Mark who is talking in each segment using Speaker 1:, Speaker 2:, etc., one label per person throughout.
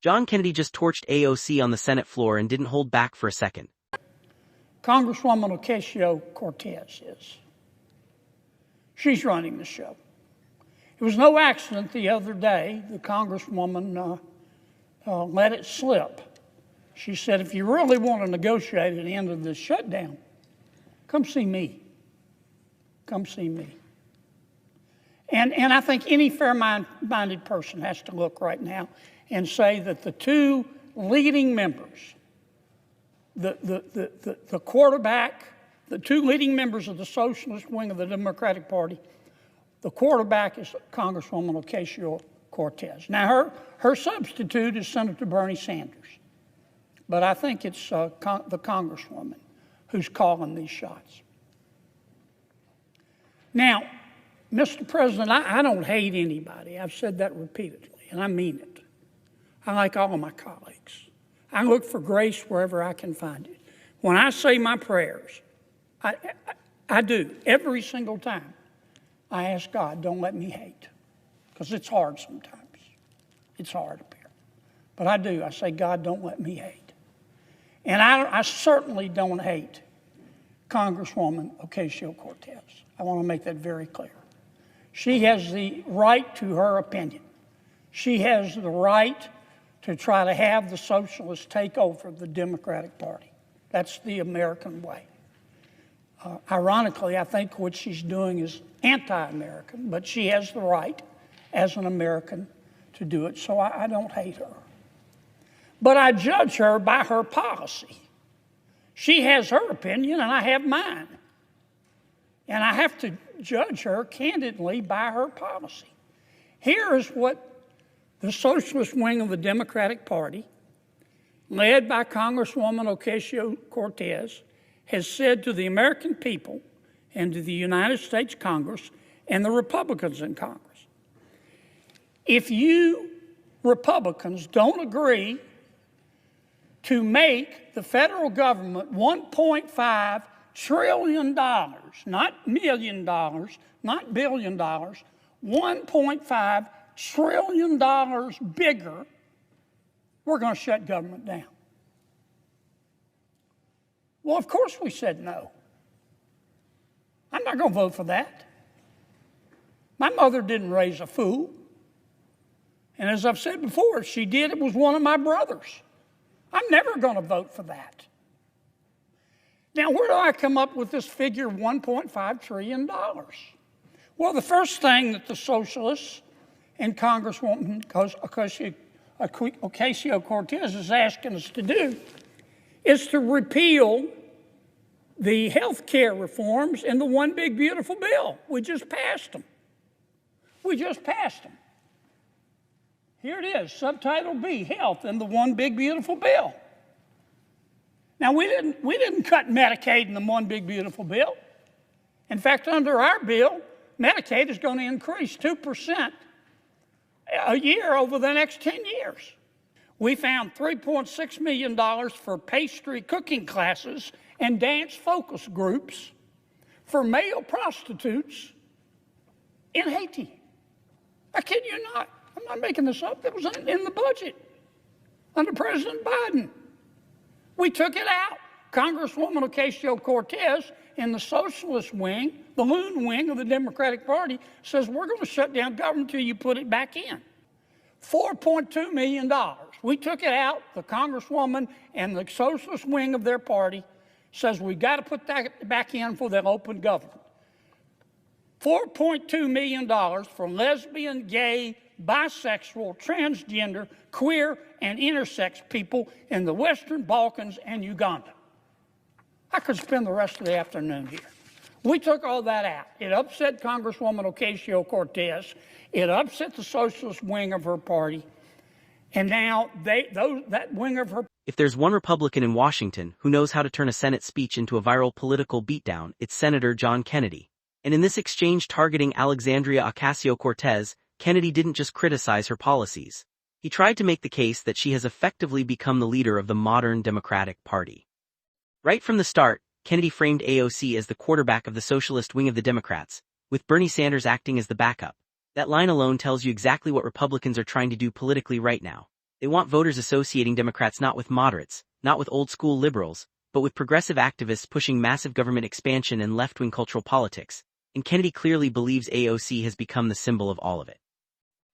Speaker 1: John Kennedy just torched AOC on the Senate floor and didn't hold back for a second.
Speaker 2: Congresswoman Ocasio-Cortez is. She's running the show. It was no accident the other day the Congresswoman let it slip. She said, if you really want to negotiate an end of this shutdown, come see me. Come see me. And I think any fair-minded person has to look right now and say that the two leading members, the quarterback, the two leading members of the socialist wing of the Democratic Party, the quarterback is Congresswoman Ocasio-Cortez. Now, her substitute is Senator Bernie Sanders. But I think it's the Congresswoman who's calling these shots. Now, Mr. President, I don't hate anybody. I've said that repeatedly, and I mean it. I like all of my colleagues. I look for grace wherever I can find it. When I say my prayers, I do, every single time. I ask God, don't let me hate, because it's hard sometimes. It's hard up here. But I do. I say, God, don't let me hate. And I certainly don't hate Congresswoman Ocasio-Cortez. I want to make that very clear. She has the right to her opinion. She has the right to try to have the socialists take over the Democratic Party. That's the American way. Ironically, I think what she's doing is anti-American, but she has the right as an American to do it, so I don't hate her. But I judge her by her policy. She has her opinion, and I have mine. And I have to judge her candidly by her policy. Here is what the socialist wing of the Democratic Party, led by Congresswoman Ocasio-Cortez, has said to the American people and to the United States Congress and the Republicans in Congress. If you Republicans don't agree to make the federal government $1.5 trillion, not million dollars, not billion dollars, $1.5 trillion bigger, we're going to shut government down. Well, of course we said no. I'm not going to vote for that. My mother didn't raise a fool. And as I've said before, if she did, it was one of my brothers. I'm never going to vote for that. Now, where do I come up with this figure, $1.5 trillion? Well, the first thing that the socialists and Congresswoman Ocasio-Cortez is asking us to do is to repeal the health care reforms in the One Big Beautiful Bill. We just passed them. We just passed them. Here it is, Subtitle B, Health in the One Big Beautiful Bill. Now, we didn't cut Medicaid in the One Big Beautiful Bill. In fact, under our bill, Medicaid is going to increase 2% a year over the next 10 years. We found $3.6 million for pastry cooking classes and dance focus groups for male prostitutes in Haiti. I kid you not. I'm not making this up. That was in the budget under President Biden. We took it out. Congresswoman Ocasio-Cortez in the socialist wing, the loon wing of the Democratic Party, says we're going to shut down government until you put it back in. $4.2 million. We took it out. The Congresswoman and the socialist wing of their party says we've got to put that back in for the open government. $4.2 million for lesbian, gay, bisexual, transgender, queer, and intersex people in the Western Balkans and Uganda. I could spend the rest of the afternoon here. We took all that out. It upset Congresswoman Ocasio-Cortez. It upset the socialist wing of her party. And now that wing of her...
Speaker 1: If there's one Republican in Washington who knows how to turn a Senate speech into a viral political beatdown, it's Senator John Kennedy. And in this exchange targeting Alexandria Ocasio-Cortez, Kennedy didn't just criticize her policies. He tried to make the case that she has effectively become the leader of the modern Democratic Party. Right from the start, Kennedy framed AOC as the quarterback of the socialist wing of the Democrats, with Bernie Sanders acting as the backup. That line alone tells you exactly what Republicans are trying to do politically right now. They want voters associating Democrats not with moderates, not with old-school liberals, but with progressive activists pushing massive government expansion and left-wing cultural politics, and Kennedy clearly believes AOC has become the symbol of all of it.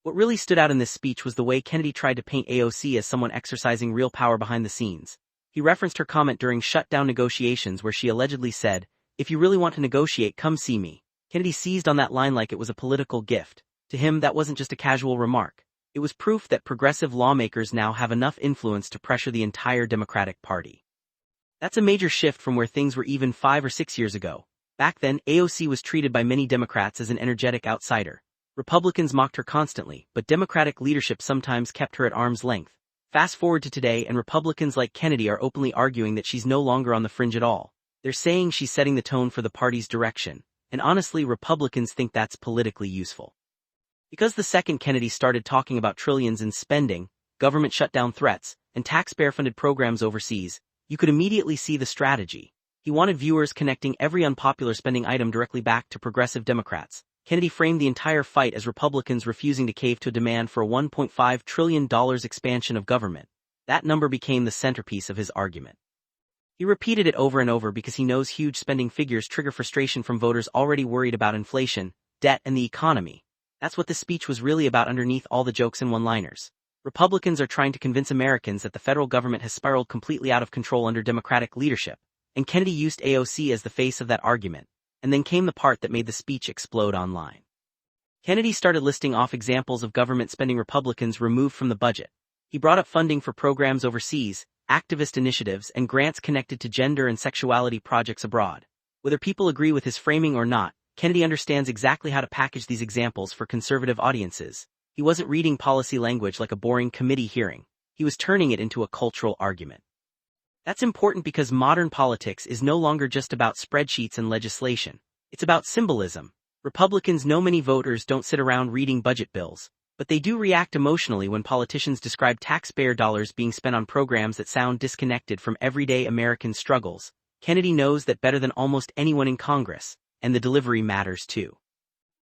Speaker 1: What really stood out in this speech was the way Kennedy tried to paint AOC as someone exercising real power behind the scenes. He referenced her comment during shutdown negotiations where she allegedly said, "If you really want to negotiate, come see me." Kennedy seized on that line like it was a political gift. To him, that wasn't just a casual remark. It was proof that progressive lawmakers now have enough influence to pressure the entire Democratic Party. That's a major shift from where things were even 5 or 6 years ago. Back then, AOC was treated by many Democrats as an energetic outsider. Republicans mocked her constantly, but Democratic leadership sometimes kept her at arm's length. Fast forward to today and Republicans like Kennedy are openly arguing that she's no longer on the fringe at all. They're saying she's setting the tone for the party's direction, and honestly, Republicans think that's politically useful. Because the second Kennedy started talking about trillions in spending, government shutdown threats, and taxpayer-funded programs overseas, you could immediately see the strategy. He wanted viewers connecting every unpopular spending item directly back to progressive Democrats. Kennedy framed the entire fight as Republicans refusing to cave to a demand for a $1.5 trillion expansion of government. That number became the centerpiece of his argument. He repeated it over and over because he knows huge spending figures trigger frustration from voters already worried about inflation, debt, and the economy. That's what this speech was really about underneath all the jokes and one-liners. Republicans are trying to convince Americans that the federal government has spiraled completely out of control under Democratic leadership, and Kennedy used AOC as the face of that argument. And then came the part that made the speech explode online. Kennedy started listing off examples of government spending Republicans removed from the budget. He brought up funding for programs overseas, activist initiatives, and grants connected to gender and sexuality projects abroad. Whether people agree with his framing or not, Kennedy understands exactly how to package these examples for conservative audiences. He wasn't reading policy language like a boring committee hearing. He was turning it into a cultural argument. That's important because modern politics is no longer just about spreadsheets and legislation. It's about symbolism. Republicans know many voters don't sit around reading budget bills, but they do react emotionally when politicians describe taxpayer dollars being spent on programs that sound disconnected from everyday American struggles. Kennedy knows that better than almost anyone in Congress, and the delivery matters too.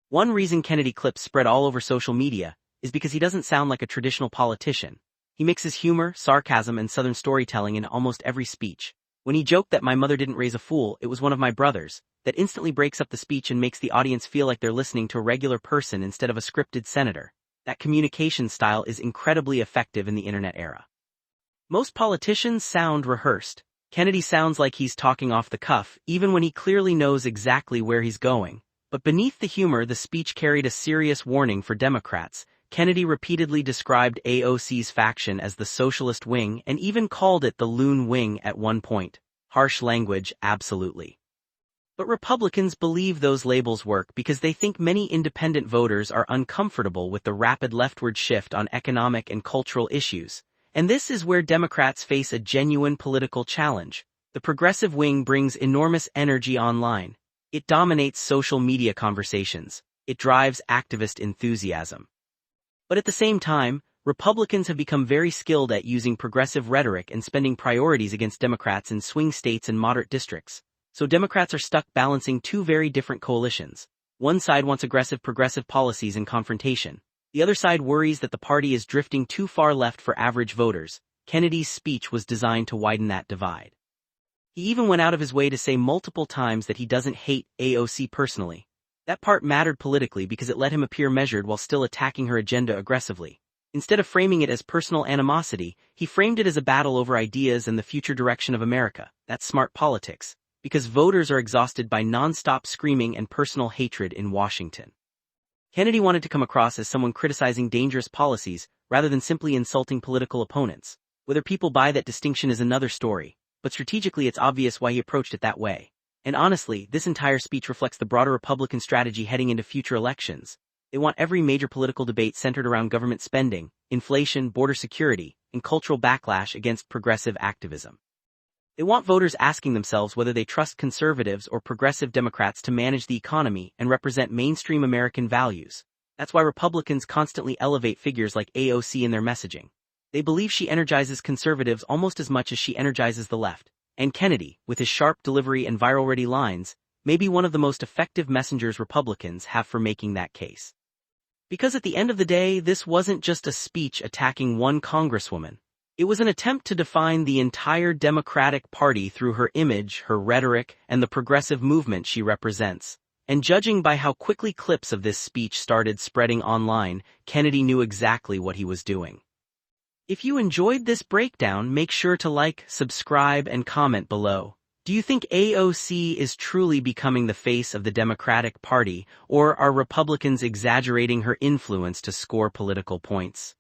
Speaker 1: One reason Kennedy clips spread all over social media is because he doesn't sound like a traditional politician. He mixes humor, sarcasm, and Southern storytelling in almost every speech. When he joked that "my mother didn't raise a fool, it was one of my brothers," that instantly breaks up the speech and makes the audience feel like they're listening to a regular person instead of a scripted senator. That communication style is incredibly effective in the internet era. Most politicians sound rehearsed. Kennedy sounds like he's talking off the cuff, even when he clearly knows exactly where he's going. But beneath the humor, the speech carried a serious warning for Democrats. Kennedy repeatedly described AOC's faction as the socialist wing and even called it the loon wing at one point. Harsh language, absolutely. But Republicans believe those labels work because they think many independent voters are uncomfortable with the rapid leftward shift on economic and cultural issues. And this is where Democrats face a genuine political challenge. The progressive wing brings enormous energy online. It dominates social media conversations. It drives activist enthusiasm. But at the same time, Republicans have become very skilled at using progressive rhetoric and spending priorities against Democrats in swing states and moderate districts. So Democrats are stuck balancing two very different coalitions. One side wants aggressive progressive policies and confrontation. The other side worries that the party is drifting too far left for average voters. Kennedy's speech was designed to widen that divide. He even went out of his way to say multiple times that he doesn't hate AOC personally. That part mattered politically because it let him appear measured while still attacking her agenda aggressively. Instead of framing it as personal animosity, he framed it as a battle over ideas and the future direction of America. That's smart politics, because voters are exhausted by non-stop screaming and personal hatred in Washington. Kennedy wanted to come across as someone criticizing dangerous policies rather than simply insulting political opponents. Whether people buy that distinction is another story, but strategically it's obvious why he approached it that way. And honestly, this entire speech reflects the broader Republican strategy heading into future elections. They want every major political debate centered around government spending, inflation, border security, and cultural backlash against progressive activism. They want voters asking themselves whether they trust conservatives or progressive Democrats to manage the economy and represent mainstream American values. That's why Republicans constantly elevate figures like AOC in their messaging. They believe she energizes conservatives almost as much as she energizes the left. And Kennedy, with his sharp delivery and viral-ready lines, may be one of the most effective messengers Republicans have for making that case. Because at the end of the day, this wasn't just a speech attacking one congresswoman. It was an attempt to define the entire Democratic Party through her image, her rhetoric, and the progressive movement she represents. And judging by how quickly clips of this speech started spreading online, Kennedy knew exactly what he was doing. If you enjoyed this breakdown, make sure to like, subscribe, and comment below. Do you think AOC is truly becoming the face of the Democratic Party, or are Republicans exaggerating her influence to score political points?